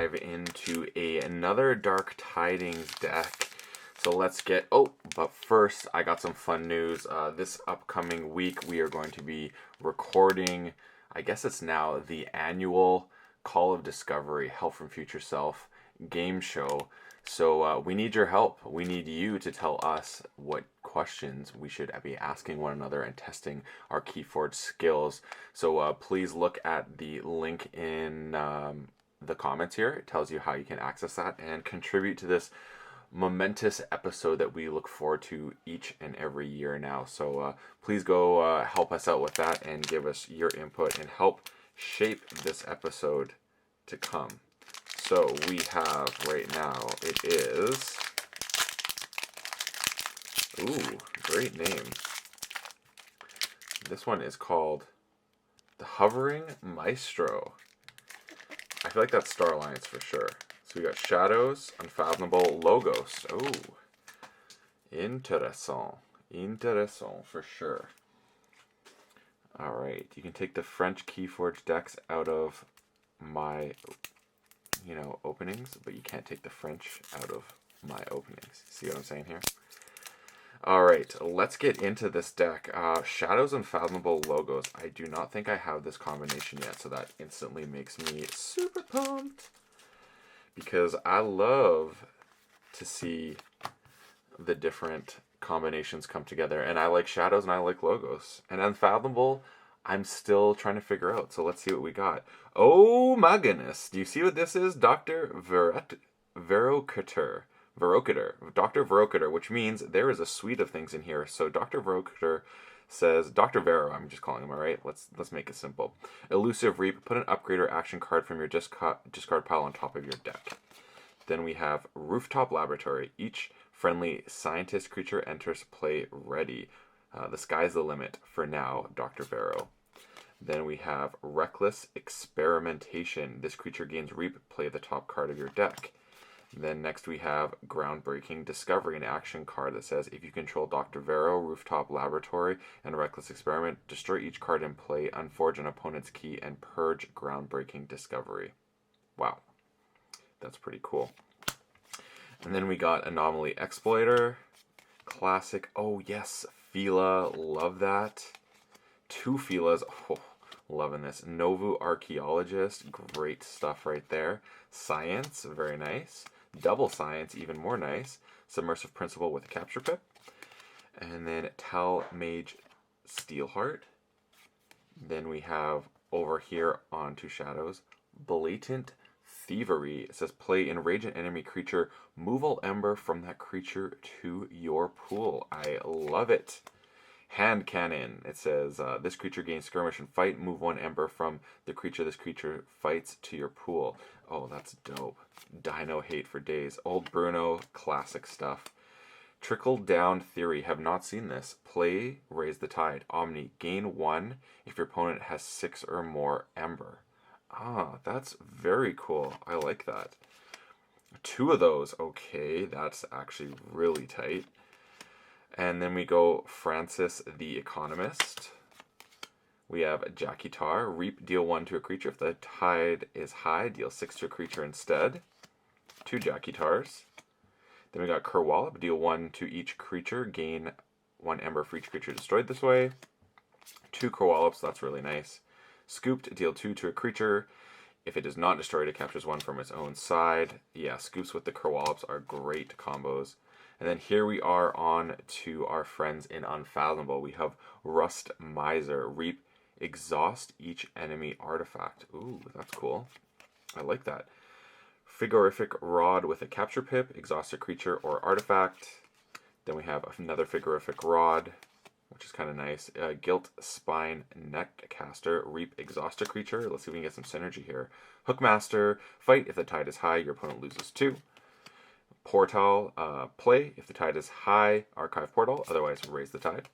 dive into another Dark Tidings deck. So let's get, but first I got some fun news. This upcoming week we are going to be recording, I guess it's now the annual Call of Discovery, Help from Future Self game show. So we need your help. We need you to tell us what questions we should be asking one another and testing our KeyForge skills. So please look at the link in the comments here. It tells you how you can access that and contribute to this momentous episode that we look forward to each and every year now. So please go help us out with that and give us your input and help shape this episode to come. So we have right now, it is, ooh, great name. This one is called the Hovering Maestro. I feel like that's Star Alliance for sure. So we got Shadows, Unfathomable, Logos. Oh, intéressant. Intéressant for sure. All right, you can take the French KeyForge decks out of my openings, but you can't take the French out of my openings. See what I'm saying here? All right, let's get into this deck. Shadows, Unfathomable, Logos. I do not think I have this combination yet, so that instantly makes me super pumped because I love to see the different combinations come together, and I like Shadows and I like Logos. And Unfathomable, I'm still trying to figure out, so let's see what we got. Oh my goodness, do you see what this is? Dr. Verocator, Dr. Verocator, which means there is a suite of things in here. So Dr. Verocator says, Dr. Vero, I'm just calling him, all right? Let's make it simple. Elusive Reap, put an upgrade or action card from your discard pile on top of your deck. Then we have Rooftop Laboratory. Each friendly scientist creature enters play ready. The sky's the limit for now, Dr. Vero. Then we have Reckless Experimentation. This creature gains Reap, play the top card of your deck. Then next we have Groundbreaking Discovery, an action card that says, if you control Dr. Vero, Rooftop Laboratory, and Reckless Experiment, destroy each card in play, unforge an opponent's key, and purge Groundbreaking Discovery. Wow. That's pretty cool. And then we got Anomaly Exploiter. Classic. Oh yes, Fila. Love that. 2 Filas. Oh, loving this. Novu Archaeologist. Great stuff right there. Science. Very nice. Double Science. Even more nice. Submersive Principle with a Capture Pip. And then Tal Mage Steelheart. Then we have over here onto Shadows, Blatant Thievery. It says play enrage an enemy creature, move all ember from that creature to your pool. I love it. Hand Cannon. It says this creature gains skirmish and fight, move 1 ember from the creature this creature fights to your pool. Oh, that's dope. Dino Hate for days. Old Bruno, classic stuff. Trickle Down Theory. Have not seen this. Play Raise the Tide. Omni. Gain 1 if your opponent has 6 or more ember. Ah, that's very cool. I like that. 2 of those. Okay, that's actually really tight. And then we go Francis the Economist. We have Jackie Tar. Reap, deal 1 to a creature. If the tide is high, deal 6 to a creature instead. 2 Jackie Tars. Then we got Kerwallop. Deal 1 to each creature. Gain 1 ember for each creature destroyed this way. 2 Kerwallops. That's really nice. Scooped, deal 2 to a creature. If it is not destroyed, it captures 1 from its own side. Yeah, Scoops with the Kerwallops are great combos. And then here we are on to our friends in Unfathomable. We have Rust Miser. Reap, exhaust each enemy artifact. Ooh, that's cool. I like that. Figorific Rod with a Capture Pip. Exhaust a creature or artifact. Then we have another Figorific Rod, which is kind of nice. Gilt Spine Netcaster. Reap, exhaust a creature. Let's see if we can get some synergy here. Hookmaster. Fight. If the tide is high, your opponent loses 2. Portal. Play. If the tide is high, archive Portal. Otherwise, raise the tide.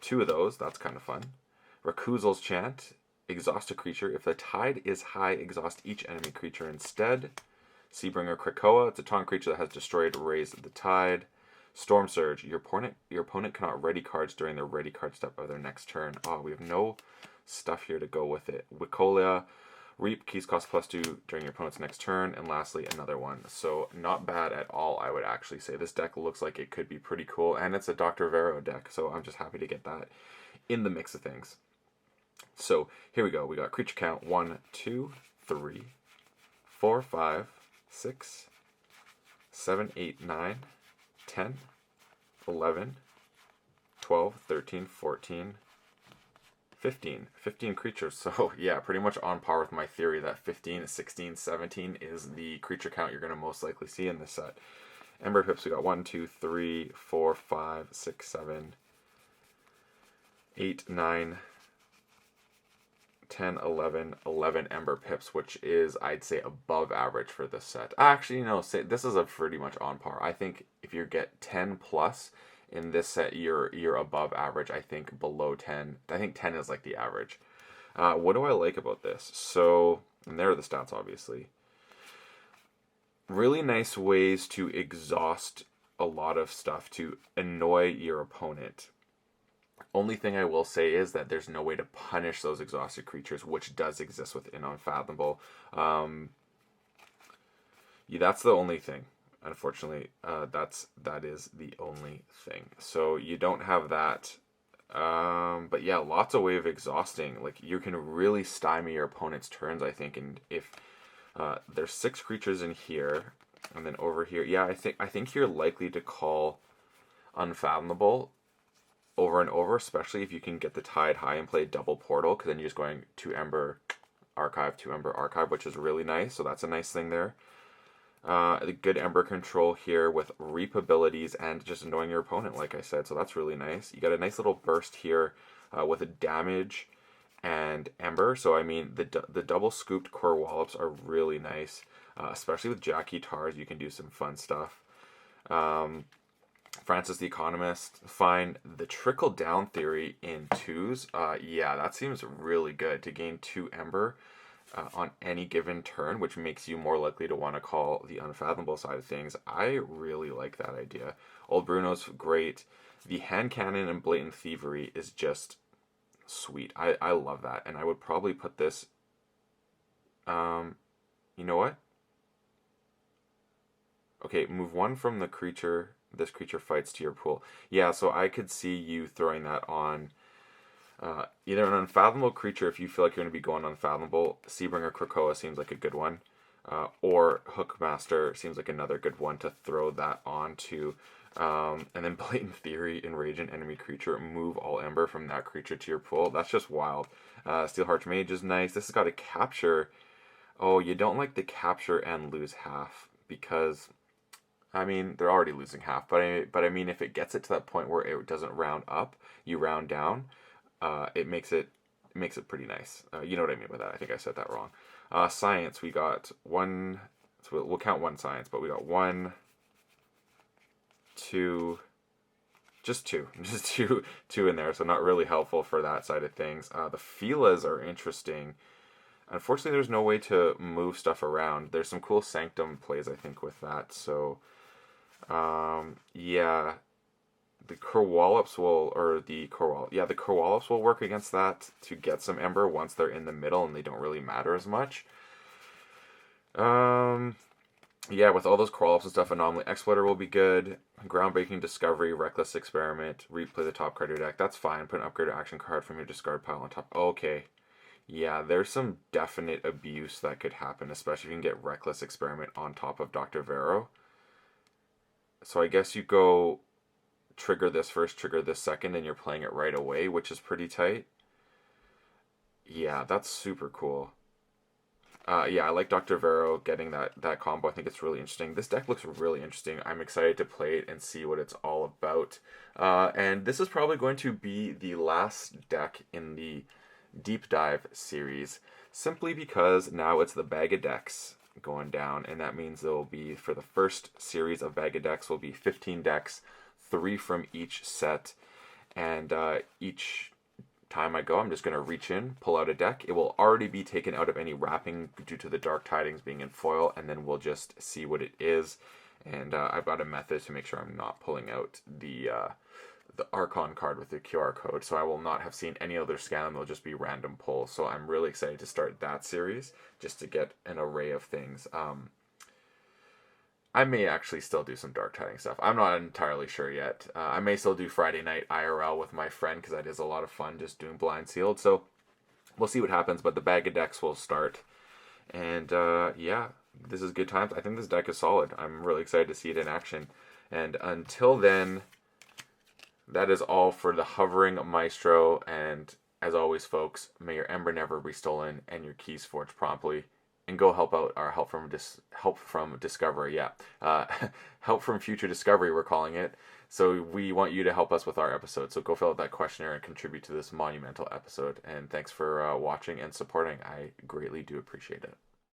2 of those. That's kind of fun. Rakuzal's Chant. Exhaust a creature. If the tide is high, exhaust each enemy creature instead. Seabringer Krakoa. It's a taunt creature that has destroyed Raise the Tide. Storm Surge. Your opponent cannot ready cards during the ready card step of their next turn. Oh, we have no stuff here to go with it. Wicolia. Reap, keys cost +2 during your opponent's next turn, and lastly, another one. So not bad at all, I would actually say. This deck looks like it could be pretty cool, and it's a Dr. Vero deck, so I'm just happy to get that in the mix of things. So here we go. We got creature count 1, 2, 3, 4, 5, 6, 7, 8, 9, 10, 11, 12, 13, 14, 15 creatures. So yeah, pretty much on par with my theory that 15, 16, 17 is the creature count you're going to most likely see in this set. Ember Pips, we got 1, 2, 3, 4, 5, 6, 7, 8, 9, 10, 11 Ember Pips, which is, I'd say, above average for this set. Actually, no, this is a pretty much on par. I think if you get 10 plus in this set, you're above average. I think below 10. I think 10 is like the average. What do I like about this? So, and there are the stats, obviously. Really nice ways to exhaust a lot of stuff to annoy your opponent. Only thing I will say is that there's no way to punish those exhausted creatures, which does exist within Unfathomable. Yeah, that's the only thing. Unfortunately, that is the only thing. So you don't have that. But yeah, lots of way of exhausting. Like, you can really stymie your opponent's turns, I think. And if there's 6 creatures in here, and then over here, yeah, I think you're likely to call Unfathomable over and over, especially if you can get the Tide high and play double Portal, because then you're just going 2 Ember Archive, 2 Ember Archive, which is really nice. So that's a nice thing there. The good Ember control here with Reap abilities and just annoying your opponent, like I said. So that's really nice. You got a nice little burst here with a damage and Ember. So I mean, the double scooped Core Wallops are really nice, especially with Jackie Tars. You can do some fun stuff. Francis the Economist, fine. The trickle down theory in 2s, yeah, that seems really good to gain 2 Ember on any given turn, which makes you more likely to want to call the Unfathomable side of things. I really like that idea. Old Bruno's great. The Hand Cannon and Blatant Thievery is just sweet. I love that, and I would probably put this, you know what? Okay, move 1 from the creature this creature fights to your pool. Yeah, so I could see you throwing that on either an Unfathomable creature if you feel like you're going to be going Unfathomable. Seabringer Krakoa seems like a good one. Or Hookmaster seems like another good one to throw that onto. And then Blatant Theory, enrage an enemy creature, move all Ember from that creature to your pool. That's just wild. Steelheart Mage is nice. This has got a capture. Oh, you don't like the capture and lose half because, I mean, they're already losing half. But I mean, if it gets it to that point where it doesn't round up, you round down. It makes it pretty nice. You know what I mean by that. I think I said that wrong. Science, we got 1. So we'll count 1 science, but we got 1, 2, just 2 in there. So not really helpful for that side of things. The Filas are interesting. Unfortunately, there's no way to move stuff around. There's some cool Sanctum plays, I think, with that. So, yeah, the Kerwallops the Kerwallops will work against that to get some Ember once they're in the middle and they don't really matter as much. Yeah, with all those Kerwallops and stuff, Anomaly Exploiter will be good. Groundbreaking Discovery, Reckless Experiment, replay the top card of your deck. That's fine. Put an upgraded action card from your discard pile on top. Okay. Yeah, there's some definite abuse that could happen, especially if you can get Reckless Experiment on top of Dr. Vero. So I guess you go trigger this first, trigger this second, and you're playing it right away, which is pretty tight. Yeah, that's super cool. Yeah, I like Dr. Vero getting that combo. I think it's really interesting. This deck looks really interesting. I'm excited to play it and see what it's all about. And this is probably going to be the last deck in the Deep Dive series, simply because now it's the bag of decks going down, and that means there will be, for the first series of bag of decks, will be 15 decks, 3 from each set, and each time I go, I'm just going to reach in, pull out a deck. It will already be taken out of any wrapping due to the Dark Tidings being in foil, and then we'll just see what it is. And I've got a method to make sure I'm not pulling out the the Archon card with the QR code, so I will not have seen any other scan them. They'll just be random pulls. So I'm really excited to start that series just to get an array of things. I may actually still do some Dark Tidings stuff. I'm not entirely sure yet. I may still do Friday night IRL with my friend because that is a lot of fun just doing blind sealed. So we'll see what happens, but the bag of decks will start. And yeah, this is good times. I think this deck is solid. I'm really excited to see it in action. And until then, that is all for the Hovering Maestro. And as always, folks, may your Ember never be stolen and your keys forged promptly. And go help out our help from discovery. Yeah, help from future discovery. We're calling it. So we want you to help us with our episode. So go fill out that questionnaire and contribute to this monumental episode. And thanks for watching and supporting. I greatly do appreciate it.